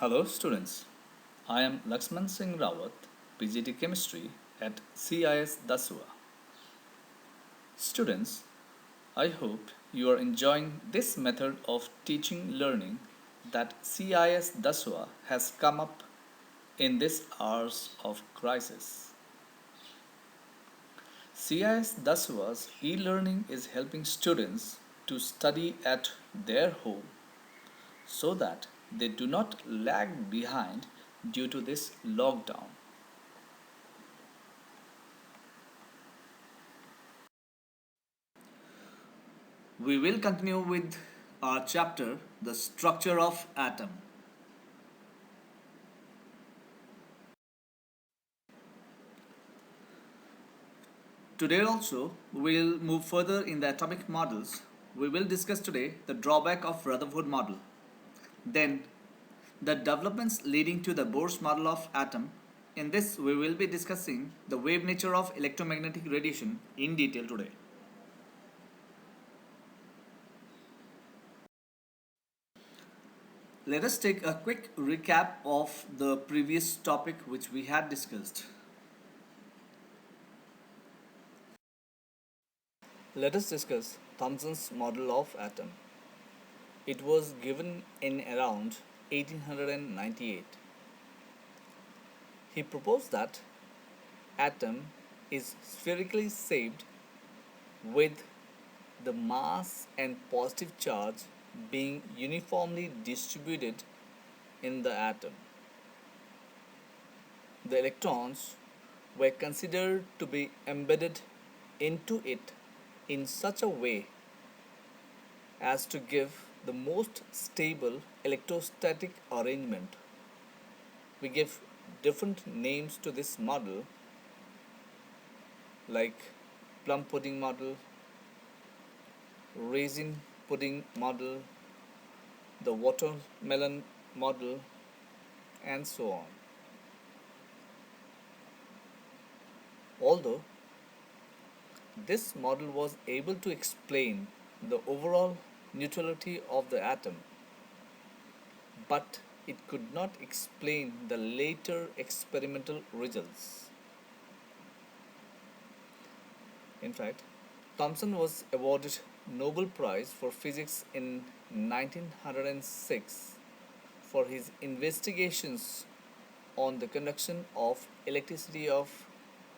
Hello students, I am Laxman Singh Rawat, PGT Chemistry at CIS Dasua. Students, I hope you are enjoying this method of teaching learning that CIS Dasua has come up in this hours of crisis. CIS Dasua's e-learning is helping students to study at their home so that they do not lag behind due to this lockdown. We will continue with our chapter, The Structure of Atom. Today also, we will move further in the atomic models. We will discuss today the drawback of Rutherford model. Then, the developments leading to the Bohr's model of atom. In this, we will be discussing the wave nature of electromagnetic radiation in detail today. Let us take a quick recap of the previous topic which we had discussed. Let us discuss Thomson's model of atom. It was given in around 1898. He proposed that atom is spherically shaped with the mass and positive charge being uniformly distributed in the atom. The electrons were considered to be embedded into it in such a way as to give the most stable electrostatic arrangement. We give different names to this model like plum pudding model, raisin pudding model, the watermelon model, and so on. Although this model was able to explain the overall neutrality of the atom, but it could not explain the later experimental results. In fact, Thomson was awarded Nobel Prize for Physics in 1906 for his investigations on the conduction of electricity of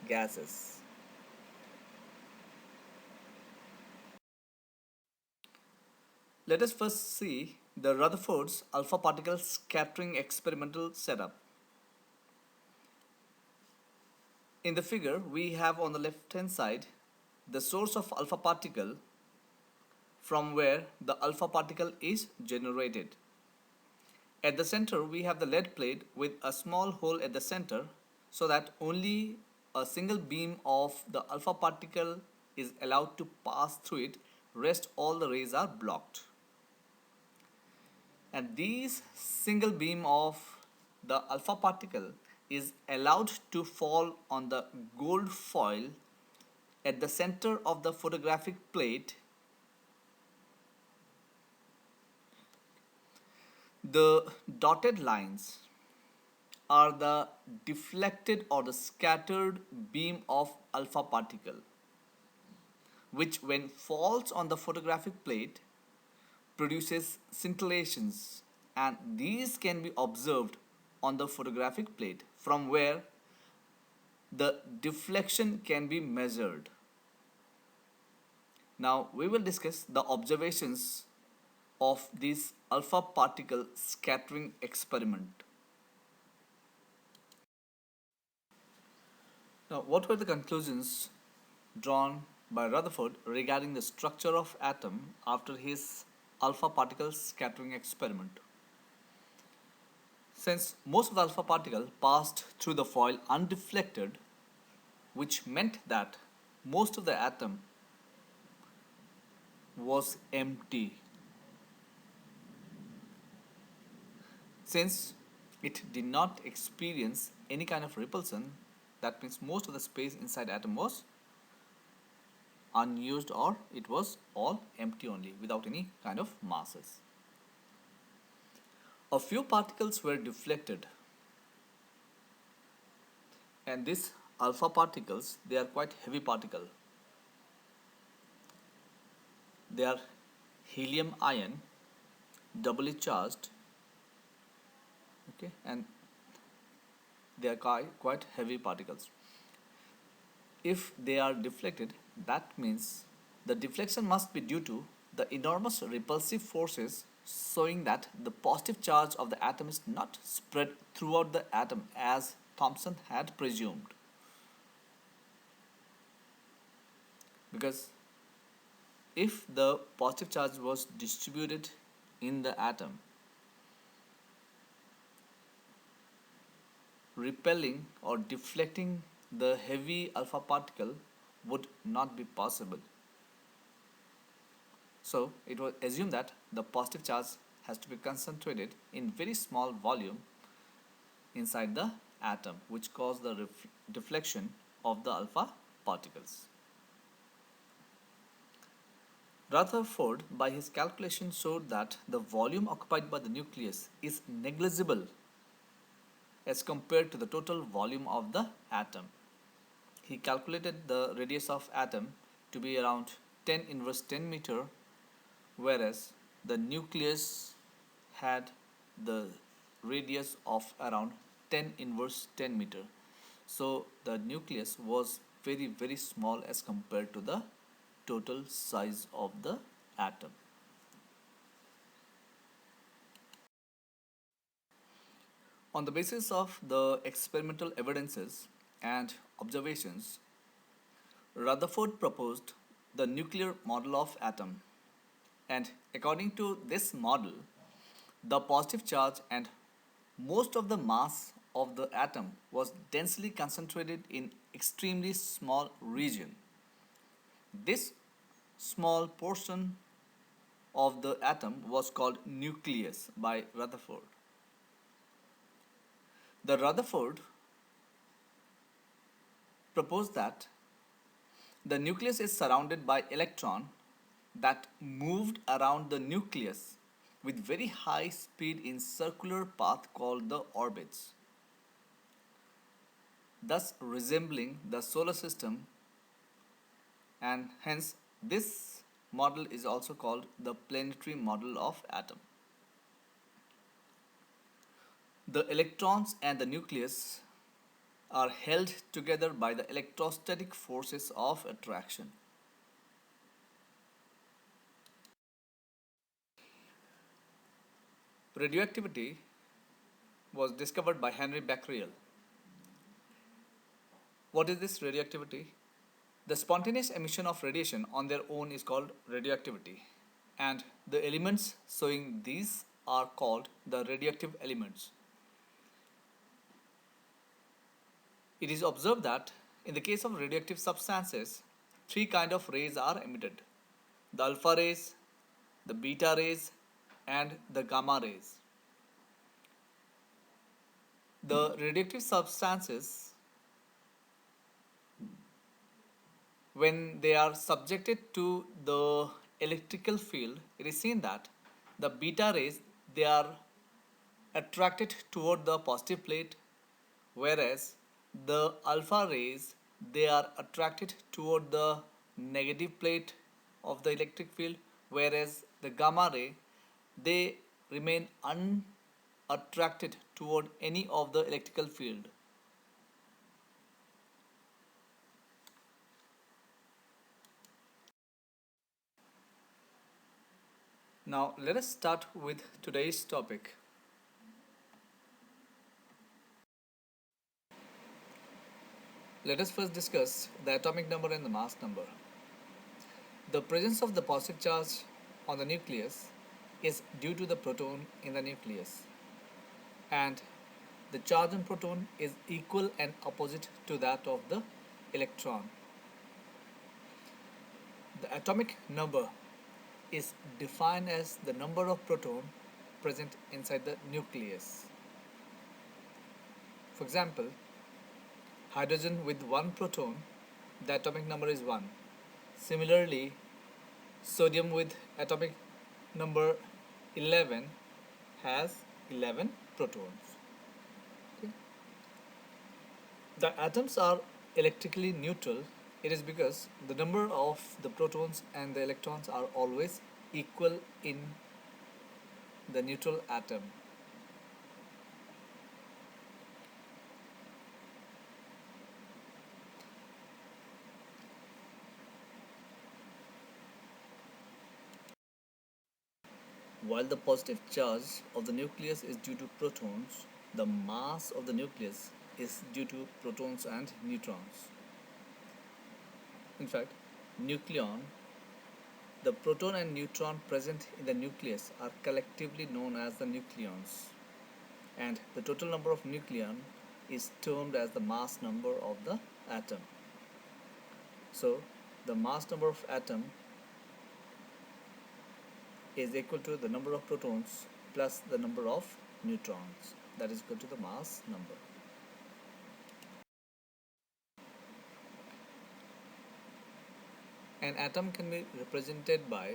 gases. Let us first see the Rutherford's alpha particle scattering experimental setup. In the figure, we have on the left hand side the source of alpha particle from where the alpha particle is generated. At the center, we have the lead plate with a small hole at the center so that only a single beam of the alpha particle is allowed to pass through it, rest all the rays are blocked. And these single beam of the alpha particle is allowed to fall on the gold foil at the center of the photographic plate. The dotted lines are the deflected or the scattered beam of alpha particle, which when falls on the photographic plate produces scintillations, and these can be observed on the photographic plate from where the deflection can be measured. Now we will discuss the observations of this alpha particle scattering experiment. Now, what were the conclusions drawn by Rutherford regarding the structure of atom after his alpha particle scattering experiment? Since most of the alpha particle passed through the foil undeflected, which meant that most of the atom was empty. Since it did not experience any kind of repulsion, that means most of the space inside atom was unused, or it was all empty only without any kind of masses. A few particles were deflected, and these alpha particles, they are quite heavy particle. They are helium ion, doubly charged, okay, and they are quite heavy particles. If they are deflected, that means the deflection must be due to the enormous repulsive forces, showing that the positive charge of the atom is not spread throughout the atom as Thomson had presumed. Because if the positive charge was distributed in the atom, repelling or deflecting the heavy alpha particle would not be possible. So it was assumed that the positive charge has to be concentrated in very small volume inside the atom, which cause the deflection of the alpha particles. Rutherford, by his calculation, showed that the volume occupied by the nucleus is negligible as compared to the total volume of the atom. He calculated the radius of atom to be around 10 inverse 10 meter, whereas the nucleus had the radius of around 10 inverse 10 meter. So the nucleus was very small as compared to the total size of the atom. On the basis of the experimental evidences and observations, Rutherford proposed the nuclear model of atom, and according to this model, the positive charge and most of the mass of the atom was densely concentrated in extremely small region. This small portion of the atom was called nucleus by Rutherford. The Rutherford proposed that the nucleus is surrounded by electron that moved around the nucleus with very high speed in circular path called the orbits, thus resembling the solar system, and hence this model is also called the planetary model of atom. The electrons and the nucleus are held together by the electrostatic forces of attraction. Radioactivity was discovered by Henry Becquerel. What is this radioactivity? The spontaneous emission of radiation on their own is called radioactivity, and the elements showing these are called the radioactive elements. It is observed that in the case of radioactive substances, three kinds of rays are emitted: the alpha rays, the beta rays, and the gamma rays. The radioactive substances, when they are subjected to the electrical field, it is seen that the beta rays, they are attracted toward the positive plate, whereas the alpha rays, they are attracted toward the negative plate of the electric field, whereas the gamma ray, they remain unattracted toward any of the electrical field. Now let us start with today's topic. Let us first discuss the atomic number and the mass number. The presence of the positive charge on the nucleus is due to the proton in the nucleus, and the charge on proton is equal and opposite to that of the electron. The atomic number is defined as the number of protons present inside the nucleus. For example, hydrogen with one proton, the atomic number is 1. Similarly, sodium with atomic number 11 has 11 protons. Okay. The atoms are electrically neutral. It is because the number of the protons and the electrons are always equal in the neutral atom. While the positive charge of the nucleus is due to protons, the mass of the nucleus is due to protons and neutrons. In fact, nucleon, the proton and neutron present in the nucleus are collectively known as the nucleons, and the total number of nucleon is termed as the mass number of the atom. So, the mass number of atom is equal to the number of protons plus the number of neutrons, that is equal to the mass number. An atom can be represented by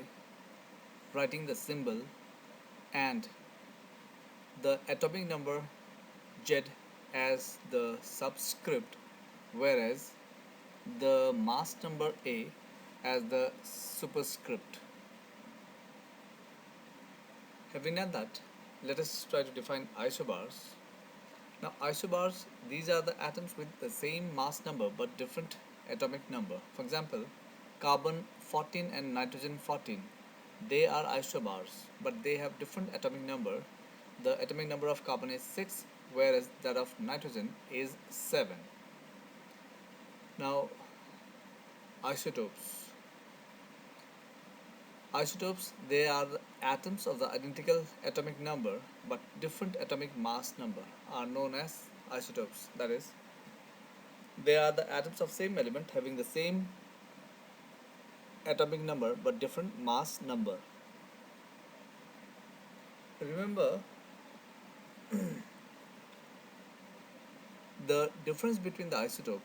writing the symbol and the atomic number Z as the subscript, whereas the mass number A as the superscript. Having done that, let us try to define isobars. Now, isobars, these are the atoms with the same mass number but different atomic number. For example, carbon 14 and nitrogen 14, they are isobars, but they have different atomic number. The atomic number of carbon is 6, whereas that of nitrogen is 7. Now, isotopes. Isotopes, they are the atoms of the identical atomic number but different atomic mass number are known as isotopes. That is, they are the atoms of same element having the same atomic number but different mass number. Remember, the difference between the isotope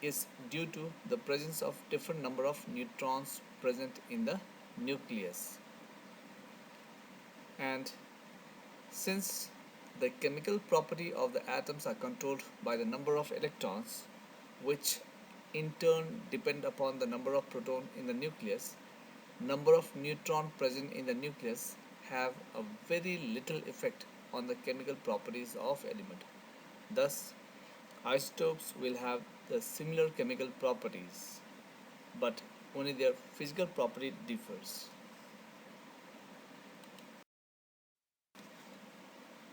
is due to the presence of different number of neutrons present in the nucleus. And since the chemical property of the atoms are controlled by the number of electrons, which in turn depend upon the number of proton in the nucleus, number of neutron present in the nucleus have a very little effect on the chemical properties of element. Thus, isotopes will have the similar chemical properties, but only their physical property differs.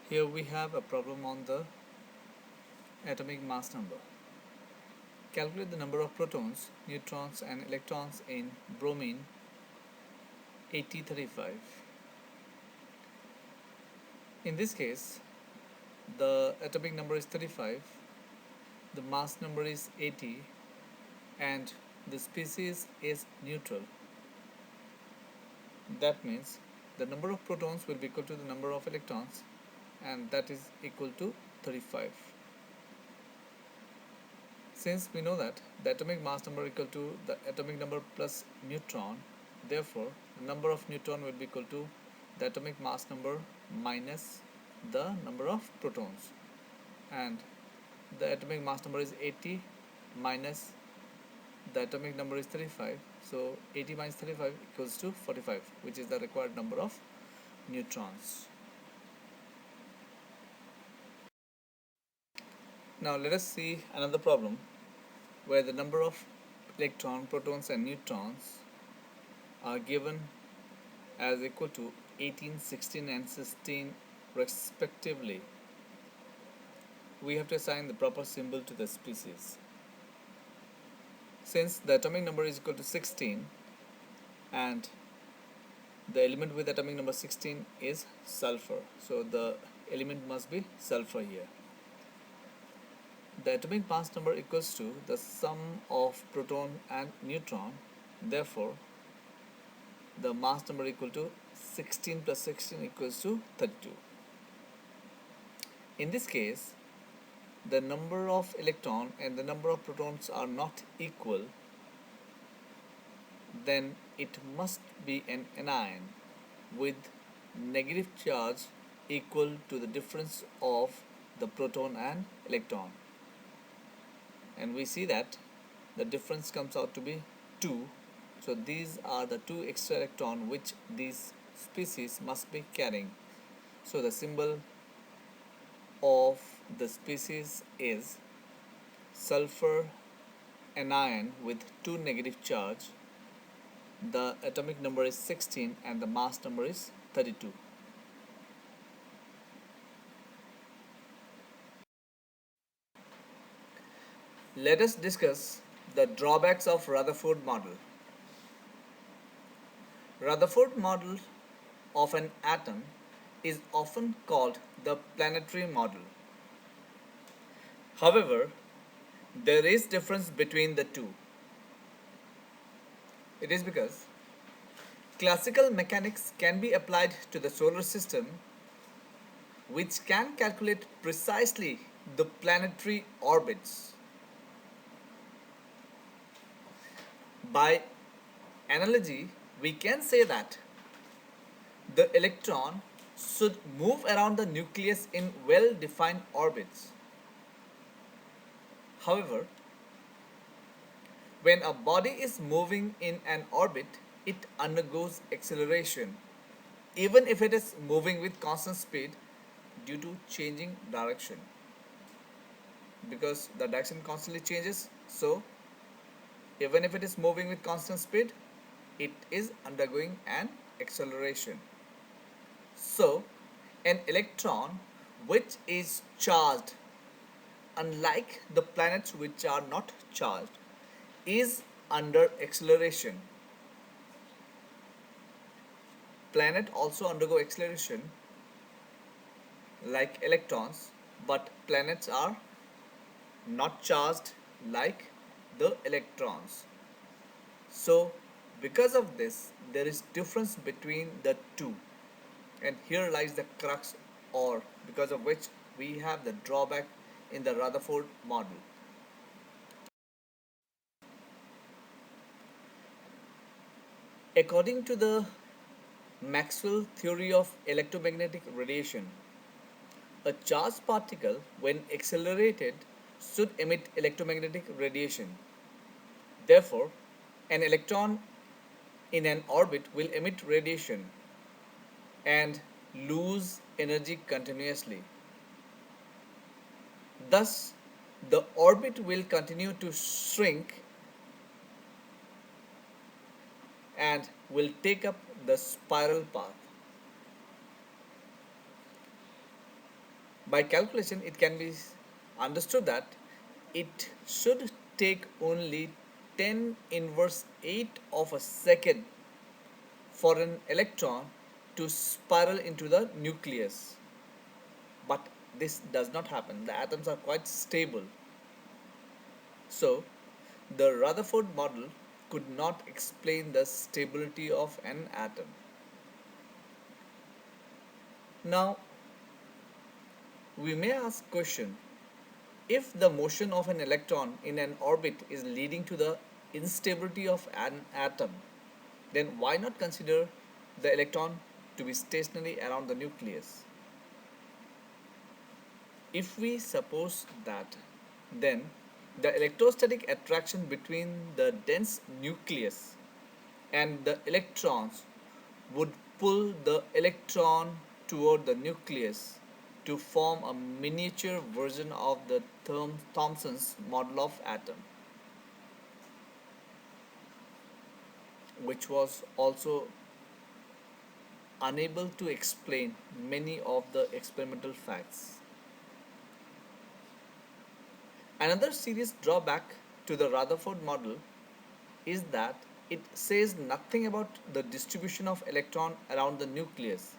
Here we have a problem on the atomic mass number. Calculate the number of protons, neutrons and electrons in bromine 8035. In this case, the atomic number is 35, the mass number is 80, and the species is neutral. That means the number of protons will be equal to the number of electrons, and that is equal to 35. Since we know that the atomic mass number equal to the atomic number plus neutron, therefore the number of neutron will be equal to the atomic mass number minus the number of protons, and the atomic mass number is 80 minus the atomic number is 35, so 80 minus 35 equals to 45, which is the required number of neutrons. Now let us see another problem where the number of electron, protons and neutrons are given as equal to 18, 16 and 16 respectively. We have to assign the proper symbol to the species. Since the atomic number is equal to 16 and the element with atomic number 16 is sulfur, so the element must be sulfur here. The atomic mass number equals to the sum of proton and neutron, therefore the mass number equal to 16 plus 16 equals to 32. In this case, the number of electron and the number of protons are not equal, then it must be an anion with negative charge equal to the difference of the proton and electron, and we see that the difference comes out to be 2. So these are the two extra electron which these species must be carrying. So the symbol of the species is sulfur anion with 2 negative charge. The atomic number is 16 and the mass number is 32. Let us discuss the drawbacks of Rutherford model. Rutherford model of an atom is often called the planetary model. However, there is difference between the two. It is because classical mechanics can be applied to the solar system, which can calculate precisely the planetary orbits. By analogy, we can say that the electron should move around the nucleus in well defined orbits. However, when a body is moving in an orbit, it undergoes acceleration, even if it is moving with constant speed due to changing direction. Because the direction constantly changes, so even if it is moving with constant speed, it is undergoing an acceleration. So, an electron which is charged, unlike the planets which are not charged, is under acceleration. Planet also undergo acceleration like electrons, but planets are not charged like the electrons. So because of this, there is difference between the two, and here lies the crux, or because of which we have the drawback in the Rutherford model. According to the Maxwell theory of electromagnetic radiation, a charged particle, when accelerated, should emit electromagnetic radiation. Therefore, an electron in an orbit will emit radiation and lose energy continuously. Thus, the orbit will continue to shrink and will take up the spiral path. By calculation, it can be understood that it should take only 10 inverse 8 of a second for an electron to spiral into the nucleus. But this does not happen. The atoms are quite stable. So, the Rutherford model could not explain the stability of an atom. Now, we may ask question, if the motion of an electron in an orbit is leading to the instability of an atom, then why not consider the electron to be stationary around the nucleus? If we suppose that, then the electrostatic attraction between the dense nucleus and the electrons would pull the electron toward the nucleus to form a miniature version of the Thomson's model of atom, which was also unable to explain many of the experimental facts. Another serious drawback to the Rutherford model is that it says nothing about the distribution of electron around the nucleus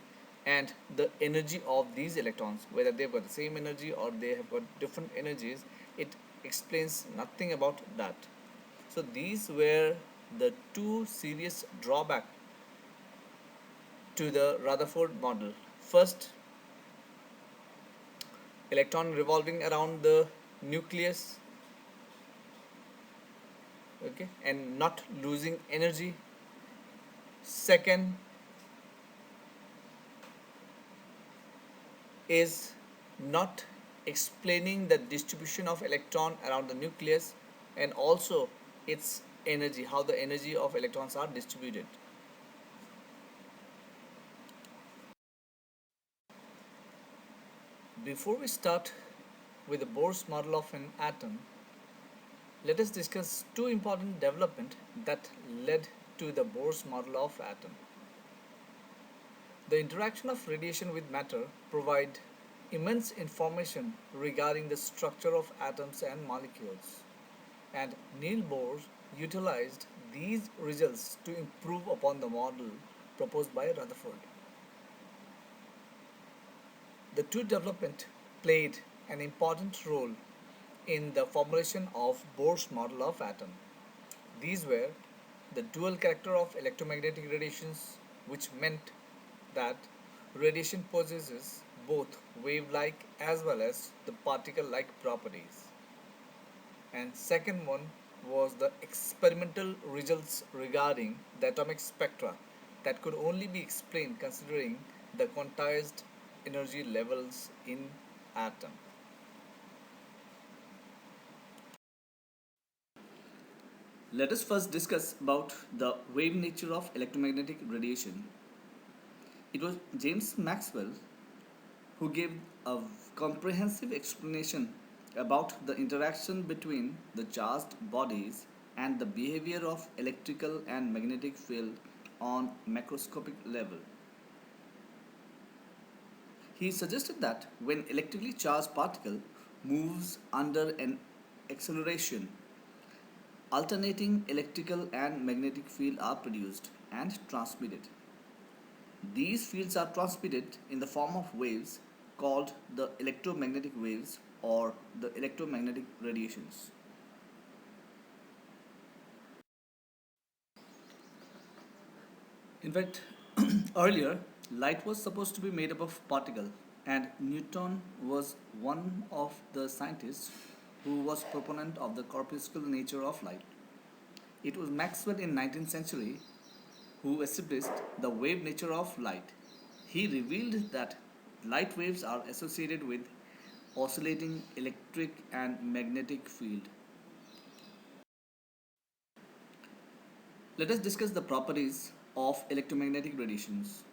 and the energy of these electrons, whether they've got the same energy or they have got different energies. It explains nothing about that. So these were the two serious drawbacks to the Rutherford model. First, electron revolving around the nucleus, okay, and not losing energy. Second, is not explaining the distribution of electron around the nucleus and also its energy, how the energy of electrons are distributed. Before we start with the Bohr's model of an atom, let us discuss two important developments that led to the Bohr's model of atom. The interaction of radiation with matter provide immense information regarding the structure of atoms and molecules, and Niels Bohr utilized these results to improve upon the model proposed by Rutherford. The two developments played an important role in the formulation of Bohr's model of atom. These were the dual character of electromagnetic radiations, which meant that radiation possesses both wave-like as well as the particle-like properties. And second one was the experimental results regarding the atomic spectra that could only be explained considering the quantized energy levels in atom. Let us first discuss about the wave nature of electromagnetic radiation. It was James Maxwell who gave a comprehensive explanation about the interaction between the charged bodies and the behavior of electrical and magnetic field on macroscopic level. He suggested that when electrically charged particle moves under an acceleration, alternating electrical and magnetic field are produced and transmitted. These fields are transmitted in the form of waves called the electromagnetic waves or the electromagnetic radiations. In fact, earlier, light was supposed to be made up of particle, and Newton was one of the scientists who was proponent of the corpuscular nature of light. It was Maxwell in 19th century who established the wave nature of light. He revealed that light waves are associated with oscillating electric and magnetic field. Let us discuss the properties of electromagnetic radiations.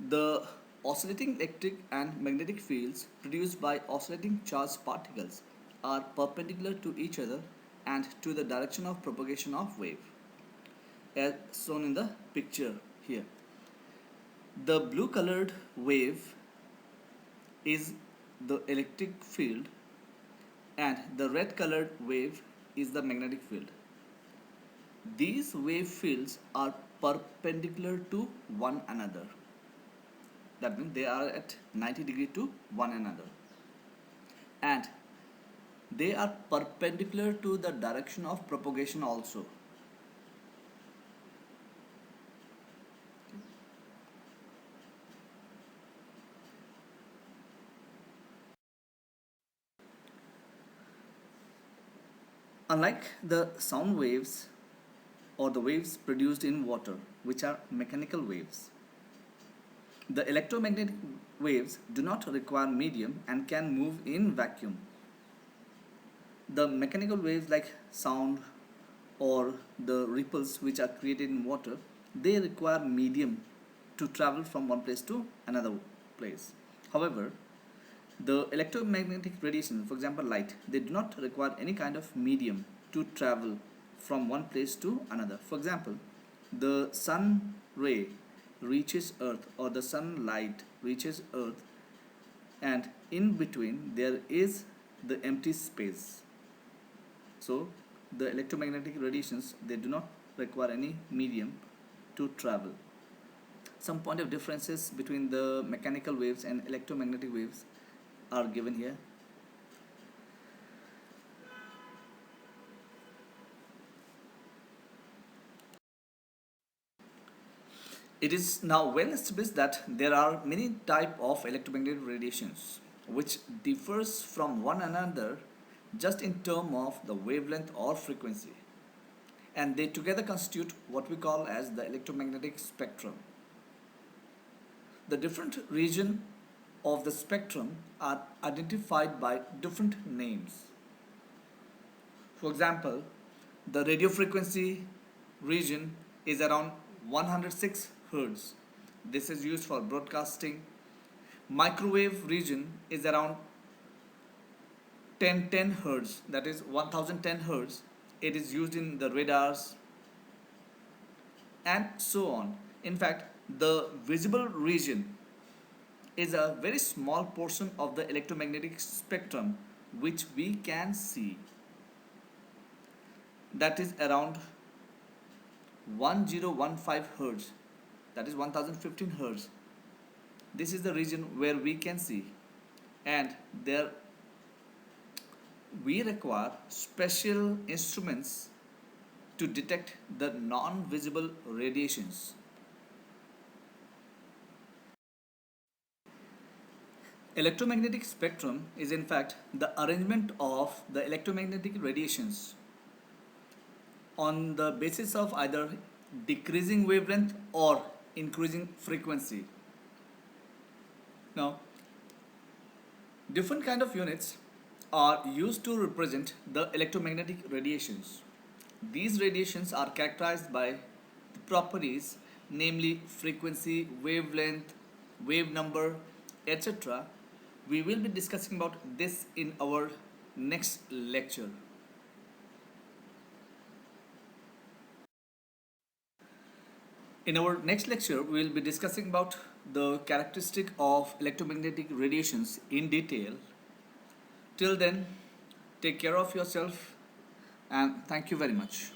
The oscillating electric and magnetic fields produced by oscillating charged particles are perpendicular to each other and to the direction of propagation of wave, as shown in the picture here. The blue colored wave is the electric field and the red colored wave is the magnetic field. These wave fields are perpendicular to one another. That means they are at 90 degree to one another. And they are perpendicular to the direction of propagation also. Unlike the sound waves or the waves produced in water, which are mechanical waves, the electromagnetic waves do not require medium and can move in vacuum. The mechanical waves like sound or the ripples which are created in water, they require medium to travel from one place to another place. However, the electromagnetic radiation, for example light, they do not require any kind of medium to travel from one place to another. For example, the sun ray reaches earth or the sunlight reaches earth, and in between there is the empty space. So the electromagnetic radiations, they do not require any medium to travel. Some point of differences between the mechanical waves and electromagnetic waves are given here. It is now well established that there are many types of electromagnetic radiations which differs from one another just in terms of the wavelength or frequency, and they together constitute what we call as the electromagnetic spectrum. The different region of the spectrum are identified by different names. For example, the radio frequency region is around 106 Hz. This is used for broadcasting. Microwave region is around 1010 Hz, that is 1010 Hz. It is used in the radars and so on. In fact, the visible region is a very small portion of the electromagnetic spectrum which we can see, that is around 1015 Hz, that is 1015 Hz. This is the region where we can see, and there we require special instruments to detect the non-visible radiations. Electromagnetic spectrum is in fact the arrangement of the electromagnetic radiations on the basis of either decreasing wavelength or increasing frequency. Now, different kind of units are used to represent the electromagnetic radiations. These radiations are characterized by the properties, namely frequency, wavelength, wave number, etc. We will be discussing about this in our next lecture. In our next lecture, we will be discussing about the characteristic of electromagnetic radiations in detail. Till then, take care of yourself and thank you very much.